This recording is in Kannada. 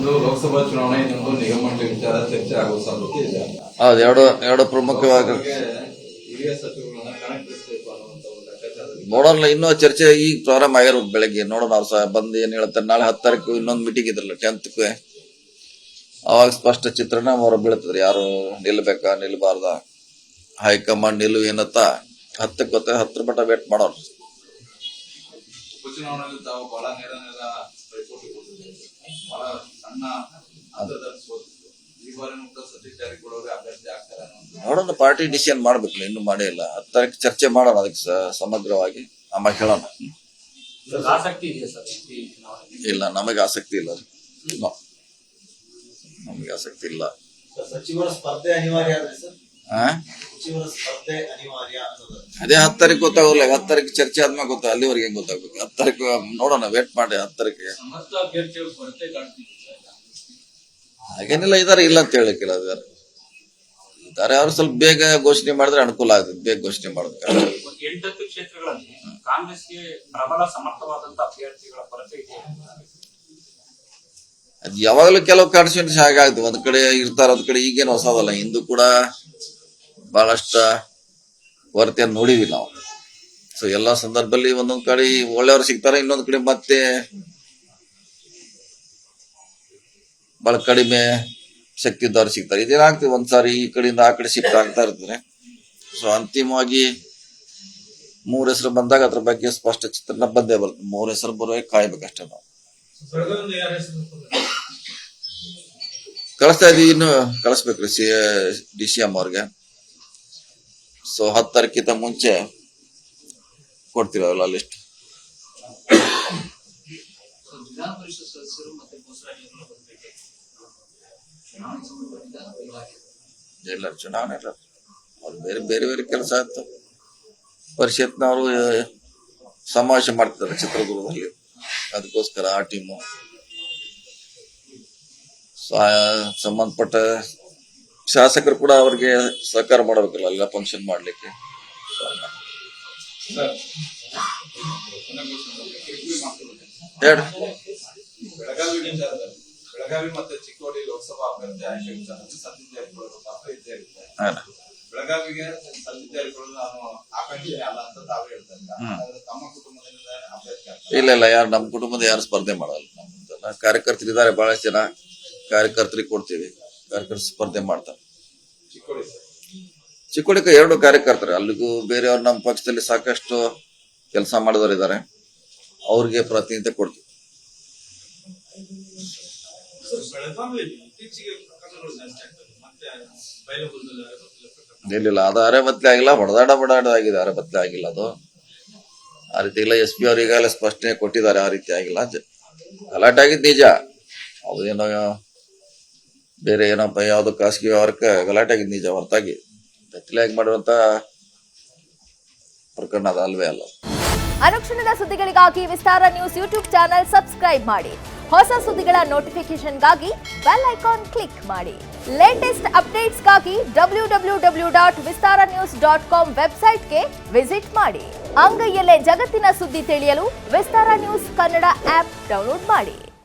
ಒಂದು ಲೋಕಸಭಾ ಚುನಾವಣೆ ಇನ್ನೊಂದು ನಿಗಮಮಂಡಳಿ ವಿಚಾರ ಚರ್ಚೆ ಆಗುವ ಸಾಧ್ಯತೆ ಇದೆ. ಹೌದು, ಎರಡು ಪ್ರಮುಖವಾಗಿ ಹಿರಿಯ ಸಚಿವರನ್ನ ಕಣಕ್ಕಿಳಿಸಬೇಕು ಅನ್ನುವಂತ ಒಂದು ಲೆಕ್ಕಾಚಾರದಲ್ಲಿ ನೋಡೋಣ. ಇನ್ನೂ ಚರ್ಚೆ ಈಗ ಪ್ರಾರಂಭ ಆಗಿರೋದು. ಬೆಳಗ್ಗೆ ನೋಡೋಣ ಅವ್ರು ಸಹ ಬಂದು ಏನ್ ಹೇಳ್ತಾರೆ. ನಾಳೆ 10 ತಾರೀಕು ಇನ್ನೊಂದು ಮೀಟಿಂಗ್ ಇದ್ರಲ್ಲ 10ಕ್ಕೆ, ಅವಾಗ ಸ್ಪಷ್ಟ ಚಿತ್ರಣ ಹೊರ ಬೀಳ್ತದ್ರಿ. ಯಾರು ನಿಲ್ಬೇಕಾ ನಿಲ್ಬಾರ್ದ, ಹೈಕಮಾಂಡ್ ನಿಲುವು ಏನತ್ತ 10ಕ್ಕೆ ಗೊತ್ತಾಗ 10 ಮಟ್ಟ ವೇಟ್ ಮಾಡೋಣ. ಉಪಚುನಾವಣೆಯಲ್ಲಿ ತಾವು ಬಹಳ ನೇರ ಪೈಪೋಟಿ ಕೊಟ್ಟಿದ್ದಾರೆ, ಬಹಳ ಸಣ್ಣ ಅಂತರದಲ್ಲಿ ಸೋತಿದ್ರು. ಈ ಬಾರಿ ಸತೀಶ್ ಜಾರಕಿಹೊಳಿ ಅವರೇ ಅಭ್ಯರ್ಥಿ ಆಗ್ತಾರೆ ಅನ್ನೋ ನೋಡೋಣ. ಪಾರ್ಟಿ ಡಿಸಿಷನ್ ಮಾಡ್ಬೇಕಲ್ಲ, ಇನ್ನೂ ಮಾಡೇ ಇಲ್ಲ. 10 ತಾರೀಕು ಚರ್ಚೆ ಮಾಡೋಣ, ಅದಕ್ಕೆ ಸಮಗ್ರವಾಗಿ ಆಮೇಲೆ ಹೇಳೋಣ. ಇಲ್ಲ, ನಮಗೆ ಆಸಕ್ತಿ ಇಲ್ಲ. ನಮಗೆ ಆಸಕ್ತಿ ಇಲ್ಲ. ಸಚಿವರ ಸ್ಪರ್ಧೆ ಅನಿವಾರ್ಯ ಸರ್. ಸಚಿವರ ಸ್ಪರ್ಧೆ ಅನಿವಾರ್ಯ ಅದೇ 10 ತಾರೀಕು ಗೊತ್ತಾಗಲ್ಲ. 10 ತಾರೀಕು ಚರ್ಚೆ ಆದ್ಮೇಲೆ ಗೊತ್ತಾಗ, ಅಲ್ಲಿವರೆಗೆ ಹೆಂಗ್ ಗೊತ್ತಾಗ್ಬೇಕು? 10 ತಾರೀಕು ನೋಡೋಣ, ವೇಟ್ ಮಾಡಿ. 10 ತಾರೀಕಿಗೆ ಹಾಗೇನಿಲ್ಲ, ಇದಾರೆ, ಇಲ್ಲ ಅಂತ ಹೇಳಿಕ್ಕಿಲ್ಲ. ಇದಾರೆ, ಅವ್ರು ಸ್ವಲ್ಪ ಬೇಗ ಘೋಷಣೆ ಮಾಡಿದ್ರೆ ಅನುಕೂಲ ಆಗುತ್ತೆ. ಬೇಗ ಘೋಷಣೆ ಮಾಡ್ಬೇಕು. 8 ಕ್ಷೇತ್ರಗಳಲ್ಲಿ ಕಾಂಗ್ರೆಸ್ಗೆ ಪ್ರಬಲ ಸಮರ್ಥವಾದಂತ ಅಭ್ಯರ್ಥಿಗಳ ಕೊರತೆ ಇದೆ. ಅದ್ ಯಾವಾಗಲೂ ಕೆಲವು ಕಾನ್ಸ್ಟಿಟ್ಯೂನ್ಸಿ ಹಾಗಾಗ್ತದೆ. ಒಂದ್ ಕಡೆ ಇರ್ತಾರ, ಒಂದ್ ಕಡೆ ಈಗೇನು ಹೊಸದಲ್ಲ. ಹಿಂದೂ ಕೂಡ ಬಹಳಷ್ಟ ಕೊರತೆಯನ್ನು ನೋಡಿವಿ ನಾವು. ಸೊ ಎಲ್ಲಾ ಸಂದರ್ಭದಲ್ಲಿ ಒಂದೊಂದ್ ಕಡೆ ಒಳ್ಳೆಯವರು ಸಿಗ್ತಾರೆ, ಇನ್ನೊಂದ್ ಕಡೆ ಮತ್ತೆ ಬಹಳ ಕಡಿಮೆ ಶಕ್ತಿ ಇದ್ದವ್ರು ಸಿಗ್ತಾರೆ. ಇದೇನಾಗ್ತದೆ, ಒಂದ್ಸಾರಿ ಈ ಕಡೆಯಿಂದ ಆ ಕಡೆ ಶಿಫ್ಟ್ ಆಗ್ತಾ ಇರ್ತಾರೆ. ಸೊ ಅಂತಿಮವಾಗಿ 3 ಹೆಸರು ಬಂದಾಗ ಅದ್ರ ಬಗ್ಗೆ ಸ್ಪಷ್ಟ ಚಿತ್ರಣ ಬಂದೇ ಬರ್ತದೆ. 3 ಹೆಸರು ಬರುವಾಗ ಕಾಯ್ಬೇಕಷ್ಟೇ ನಾವು. ಕಳಿಸ್ತಾ ಇದೀವಿ, ಇನ್ನು ಕಳಿಸ್ಬೇಕ್ರಿ DCM ಅವ್ರಿಗೆ. ಸೊ 10 ತಾರೀಕಿಂತ ಮುಂಚೆ ಕೊಡ್ತೀರಲ್ಲ ಲಿಸ್ಟ್. ಇಲ್ಲ, ಚುನಾವಣೆ ಇಲ್ಲ, ಅವ್ರು ಬೇರೆ ಬೇರೆ ಬೇರೆ ಕೆಲಸ ಆಯ್ತು. ಪರಿಷತ್ನವರು ಸಮಾವೇಶ ಮಾಡ್ತಿದ್ದಾರೆ ಚಿತ್ರದುರ್ಗದಲ್ಲಿ, ಅದಕ್ಕೋಸ್ಕರ ಆ ಟೀಮು ಸಂಬಂಧಪಟ್ಟ ಶಾಸಕರು ಕೂಡ ಅವ್ರಿಗೆ ಸಹಕಾರ ಮಾಡಬೇಕಲ್ಲ ಎಲ್ಲ ಫಂಕ್ಷನ್ ಮಾಡ್ಲಿಕ್ಕೆ. ಬೆಳಗಾವಿ ಮತ್ತೆ ಚಿಕ್ಕೋಡಿ ಲೋಕಸಭಾ ಅಭ್ಯರ್ಥಿ ಆಯ್ಕೆ ವಿಚಾರದಲ್ಲಿ ಸತೀಶ್ ಜಾರಕಿಹೊಳಿ ಪಾತ್ರ ಇದ್ದೇ ಇರುತ್ತೆ. ಬೆಳಗಾವಿಗೆ ಸತೀಶ್ ಜಾರಕಿಹೊಳಿ ನಾನು ಆಕಾಂಕ್ಷಿ ಅಲ್ಲ ಅಂತ ತಾವೇ ಹೇಳ್ತಾರೆ. ತಮ್ಮ ಕುಟುಂಬದಿಂದ ಅಭ್ಯರ್ಥಿ ಇಲ್ಲ, ಯಾರು ನಮ್ಮ ಕುಟುಂಬದ ಯಾರು ಸ್ಪರ್ಧೆ ಮಾಡಲ್ಲ. ನಮ್ದೆಲ್ಲ ಕಾರ್ಯಕರ್ತರು ಇದ್ದಾರೆ, ಬಹಳಷ್ಟು ಜನ ಕಾರ್ಯಕರ್ತರಿಗೆ ಕೊಡ್ತೀವಿ. ಕಾರ್ಯಕರ್ತರು ಸ್ಪರ್ಧೆ ಮಾಡ್ತಾರೆ. ಚಿಕ್ಕೋಡಿ 2 ಕಾರ್ಯಕರ್ತರು, ಅಲ್ಲಿಗೂ ಬೇರೆಯವ್ರು ನಮ್ಮ ಪಕ್ಷದಲ್ಲಿ ಸಾಕಷ್ಟು ಕೆಲಸ ಮಾಡಿದವರು ಇದ್ದಾರೆ, ಅವ್ರಿಗೆ ಪ್ರಾತಿನಿಧ್ಯ ಕೊಡ್ತೀವಿ. ಇಲ್ಲ, ಅದು ಅರೆ ಬತ್ಲೆ ಆಗಿಲ್ಲ, ಬಡದಾಡ ಆಗಿದೆ, ಅರೆ ಬತ್ಲೆ ಆಗಿಲ್ಲ. ಅದು ಆ ರೀತಿ ಇಲ್ಲ. SP ಅವ್ರು ಈಗಾಗಲೇ ಸ್ಪಷ್ಟನೆ ಕೊಟ್ಟಿದ್ದಾರೆ, ಆ ರೀತಿ ಆಗಿಲ್ಲ. ಗಲಾಟೆ ಆಗಿದ್ದು ನಿಜ. ಅದು ಏನೋ ಬೇರೆ ಏನಪ್ಪ ಯಾವ್ದು ಖಾಸಗಿ ವ್ಯವಹಾರಕ್ಕೆ ಗಲಾಟೆ ಆಗಿದ್ದು ನಿಜ, ಹೊರತಾಗಿ ಬೆತ್ತಲೆಯಾಗಿ ಮಾಡುವಂತ ಪ್ರಕರಣ ಅದು ಅಲ್ವೇ ಅಲ್ಲ. ಅನುಕ್ಷಣದ ಸುದ್ದಿಗಳಿಗಾಗಿ ವಿಸ್ತಾರ ನ್ಯೂಸ್ ಯೂಟ್ಯೂಬ್ ಚಾನೆಲ್ ಸಬ್ಸ್ಕ್ರೈಬ್ ಮಾಡಿ. ಹೊಸ ಸುದ್ದಿಗಳ ನೋಟಿಫಿಕೇಶನ್ಗಾಗಿ ಬೆಲ್ ಐಕಾನ್ ಕ್ಲಿಕ್ ಮಾಡಿ. ಲೇಟೆಸ್ಟ್ ಅಪ್ಡೇಟ್ಸ್ಗಾಗಿ www.vistaranews.com ವೆಬ್ಸೈಟ್ಗೆ ವಿಸಿಟ್ ಮಾಡಿ. ಅಂಗೈಯಲ್ಲೇ ಜಗತ್ತಿನ ಸುದ್ದಿ ತಿಳಿಯಲು ವಿಸ್ತಾರ ನ್ಯೂಸ್ ಕನ್ನಡ ಆಪ್ ಡೌನ್ಲೋಡ್ ಮಾಡಿ.